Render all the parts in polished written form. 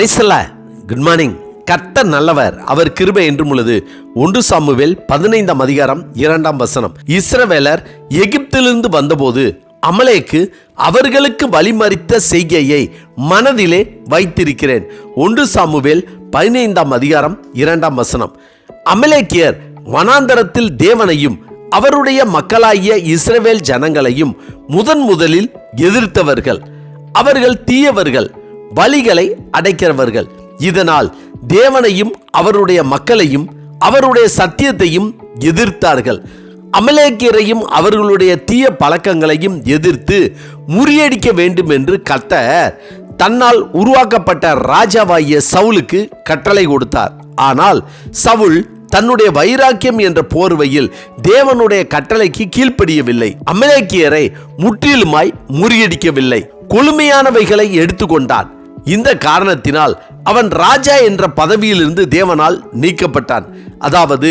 Good morning. கர்த்தர் நல்லவர், அவர் கிருபை என்றும் உள்ளது. 1 சாமுவேல் 15 அதிகாரம் 2 இஸ்ரவேலர் எகிப்திலிருந்து வந்தபோது அமலேக்கு அவர்களுக்கு வழிமறித்த செய்கையை மனதிலே வைத்திருக்கிறேன். 1 சாமுவேல் 15 அதிகாரம் 2 அமலேக்கியர் வனாந்தரத்தில் தேவனையும் அவருடைய மக்களாகிய இஸ்ரவேல் ஜனங்களையும் முதலில் எதிர்த்தவர்கள். அவர்கள் தீயவர்கள், வழிகளை அடைக்கிறவர்கள். இதனால் தேவனையும் அவருடைய மக்களையும் அவருடைய சத்தியத்தையும் எதிர்த்தார்கள். அமலேக்கியரையும் அவர்களுடைய தீய பழக்கங்களையும் எதிர்த்து முறியடிக்க வேண்டும் என்று கர்த்தர் தன்னால் உருவாக்கப்பட்ட ராஜாவாகிய சவுலுக்கு கட்டளை கொடுத்தார். ஆனால் சவுல் தன்னுடைய வைராக்கியம் என்ற போர்வையில் தேவனுடைய கட்டளைக்கு கீழ்ப்படியவில்லை. அமலேக்கியரை முற்றிலுமாய் முறியடிக்கவில்லை, கொழுமையானவைகளை எடுத்துக்கொண்டான். இந்த காரணத்தினால் அவன் ராஜா என்ற பதவியிலிருந்து தேவனால் நீக்கப்பட்டான். அதாவது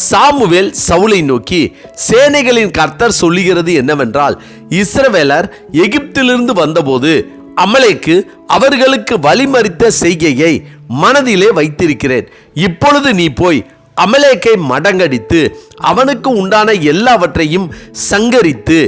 சாமுவேல் சவுலை நோக்கி, சேனைகளின் கர்த்தர் சொல்லுகிறது என்னவென்றால், இஸ்ரவேலர் எகிப்திலிருந்து வந்தபோது அமலேக்கு அவர்களுக்கு வழிமறித்த செய்கையை மனதிலே வைத்திருக்கிறேன். இப்பொழுது நீ போய் அமலேக்கை மடங்கடித்து அவனுக்கு உண்டான எல்லாவற்றையும் சங்கரித்து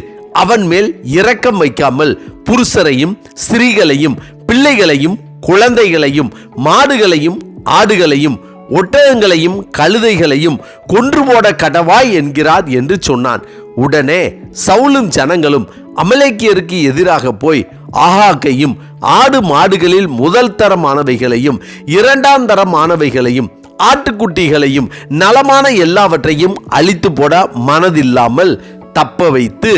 அவன் மேல் இரக்கம் வைக்காமல் புருஷரையும் ஸ்திரீகளையும் பிள்ளைகளையும் குழந்தைகளையும் மாடுகளையும் ஆடுகளையும் ஒட்டகங்களையும் கழுதைகளையும் கொன்று போட கடவாய் என்கிறார் என்று சொன்னான். உடனே சவுலும் ஜனங்களும் அமலேக்கியருக்கு எதிராக போய் ஆகாக்கையும் ஆடு மாடுகளில் முதல் தரமானவைகளையும் 2ஆம் தரமானவைகளையும் ஆட்டுக்குட்டிகளையும் நலமான எல்லாவற்றையும் அழித்து போட மனதில்லாமல் தப்ப வைத்து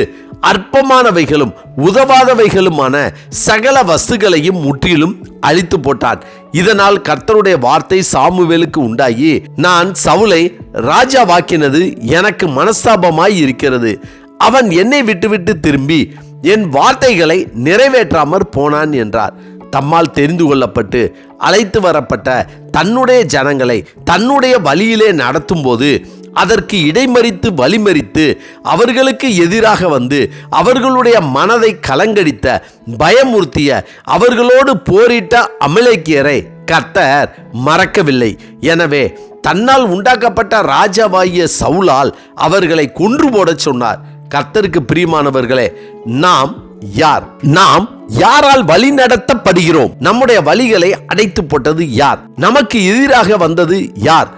அற்பமானவைகளும் உதவாதவைகளுமான சகல வஸ்துகளையும் முற்றிலும் அழித்து போட்டான். இதனால் கர்த்தருடைய வார்த்தை சாமுவேலுக்கு உண்டாகி, நான் சவுலை ராஜாவாக்கினது எனக்கு மனஸ்தாபமாய் இருக்கிறது. அவன் என்னை விட்டுவிட்டு திரும்பி என் வார்த்தைகளை நிறைவேற்றாமற் போனான் என்றார். தம்மால் தெரிந்து கொள்ளப்பட்டு அழைத்து வரப்பட்ட தன்னுடைய ஜனங்களை தன்னுடைய வழியிலே நடத்தும் போது அதற்கு இடைமறித்து வழிமறித்து அவர்களுக்கு எதிராக வந்து அவர்களுடைய மனதை கலங்கடித்த பயமுறுத்திய அவர்களோடு போரிட்ட அமலேக்கியரை கர்த்தர் மறக்கவில்லை. எனவே தன்னால் உண்டாக்கப்பட்ட ராஜாவாகிய சவுலால் அவர்களை கொன்று போடச் சொன்னார். கர்த்தருக்கு பிரியமானவர்களே, நாம் யார்? நாம் யாரால் வழி நடத்தப்படுகிறோம்? நம்முடைய வழிகளை அடைத்து போட்டது யார்? நமக்கு எதிராக வந்தது யார்?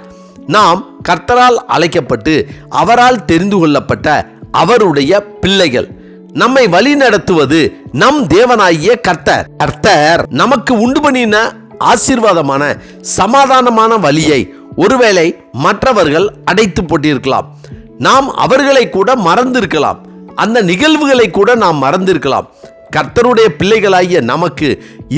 நாம் கர்த்தரால் அழைக்கப்பட்டு அவரால் தெரிந்து கொள்ளப்பட்ட அவருடைய பிள்ளைகள். நம்மை வழி நடத்துவது நம் தேவனாகிய கர்த்தர். கர்த்தர் நமக்கு உண்டு பண்ணின ஆசீர்வாதமான சமாதானமான வழியை ஒருவேளை மற்றவர்கள் அடைத்து போட்டிருக்கலாம். நாம் அவர்களை கூட மறந்திருக்கலாம். அந்த நிகழ்வுகளை கூட நாம் மறந்திருக்கலாம். கர்த்தருடைய பிள்ளைகளாகிய நமக்கு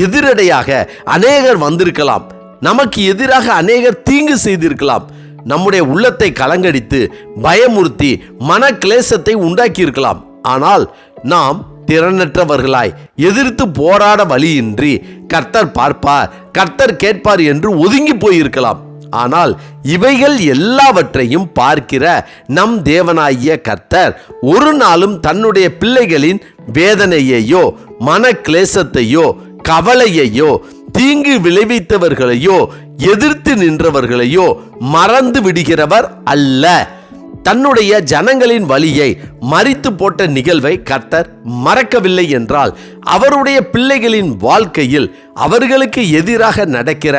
எதிரடையாக அநேகர் வந்திருக்கலாம். நமக்கு எதிராக அநேகர் தீங்கு செய்திருக்கலாம். நம்முடைய உள்ளத்தை கலங்கடித்து பயமுறுத்தி மன கிளேசத்தை உண்டாக்கி இருக்கலாம். ஆனால் நாம் திறனற்றவர்களாய் எதிர்த்து போராட வழியின்றி கர்த்தர் பார்ப்பார், கர்த்தர் கேட்பார் என்று ஒதுங்கி போயிருக்கலாம். ஆனால் இவைகள் எல்லாவற்றையும் பார்க்கிற நம் தேவனாகிய கர்த்தர் ஒரு நாளும் தன்னுடைய பிள்ளைகளின் வேதனையையோ மன கிளேசத்தையோ கவலையையோ தீங்கு விளைவித்தவர்களையோ எதிர்த்து நின்றவர்களையோ மறந்து விடுகிறவர் அல்ல. தன்னுடைய ஜனங்களின் வழியை மறித்து போட்ட நிகழ்வை கர்த்தர் மறக்கவில்லை என்றால், அவருடைய பிள்ளைகளின் வாழ்க்கையில் அவர்களுக்கு எதிராக நடக்கிற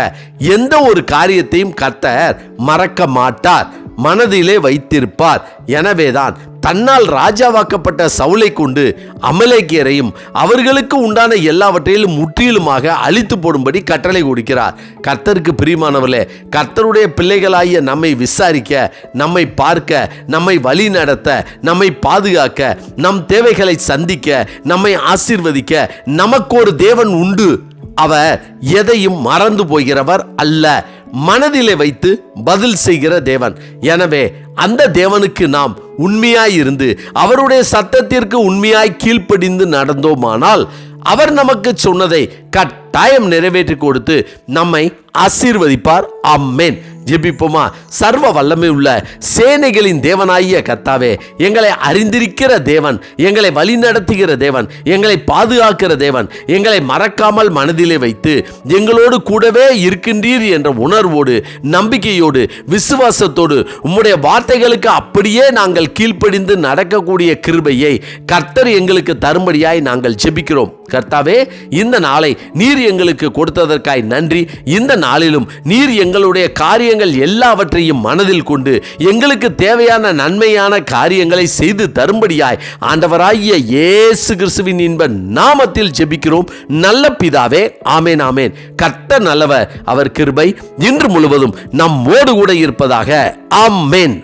எந்த ஒரு காரியத்தையும் கர்த்தர் மறக்க மாட்டார், மனதிலே வைத்திருப்பார். எனவேதான் தன்னால் ராஜாவாக்கப்பட்ட சவுலை கொண்டு அமலேக்கியரையும் அவர்களுக்கு உண்டான எல்லாவற்றையும் முற்றிலுமாக அழித்து போடும்படி கட்டளை கொடுக்கிறார். கர்த்தருக்கு பிரியமானவர்களே, கர்த்தருடைய பிள்ளைகளாகிய நம்மை விசாரிக்க, நம்மை பார்க்க, நம்மை வழி நடத்த, நம்மை பாதுகாக்க, நம் தேவைகளை சந்திக்க, நம்மை ஆசீர்வதிக்க நமக்கு ஒரு தேவன் உண்டு. அவர் எதையும் மறந்து போகிறவர் அல்ல, மனதிலே வைத்து பதில் செய்கிற தேவன். எனவே அந்த தேவனுக்கு நாம் உண்மையாயிருந்து அவருடைய சத்தத்திற்கு உண்மையாய் கீழ்ப்படிந்து நடந்தோமானால் அவர் நமக்கு சொன்னதை கட்டாயம் நிறைவேற்றி கொடுத்து நம்மை ஆசீர்வதிப்பார். ஆமென். ஜெபிப்போமா? சர்வ வல்லமை உள்ள சேனைகளின் தேவனாகிய கர்த்தாவே, எங்களை அறிந்திருக்கிற தேவன், எங்களை வழிநடத்துகிற தேவன், எங்களை பாதுகாக்கிற தேவன், எங்களை மறக்காமல் மனதிலே வைத்து எங்களோடு கூடவே இருக்கின்றீர் என்ற உணர்வோடு, நம்பிக்கையோடு, விசுவாசத்தோடு உம்முடைய வார்த்தைகளுக்கு அப்படியே நாங்கள் கீழ்ப்படிந்து நடக்கக்கூடிய கிருபையை கர்த்தர் எங்களுக்கு தரும்படியாய் நாங்கள் ஜெபிக்கிறோம். கர்த்தாவே, இந்த நாளை நீர் எங்களுக்கு கொடுத்ததற்காய் நன்றி. இந்த நாளிலும் நீர் எங்களுடைய காரியங்கள் எல்லாவற்றையும் மனதில் கொண்டு எங்களுக்கு தேவையான நன்மையான காரியங்களை செய்து தரும்படியாய் ஆண்டவராகிய இயேசு கிறிஸ்துவின் இன்ப நாமத்தில் ஜெபிக்கிறோம் நல்ல பிதாவே. ஆமேன், ஆமேன். கர்த்தர் நல்லவர், அவர் கிருபை இன்று முழுவதும் நம்மோடு கூட இருப்பதாக. ஆமேன்.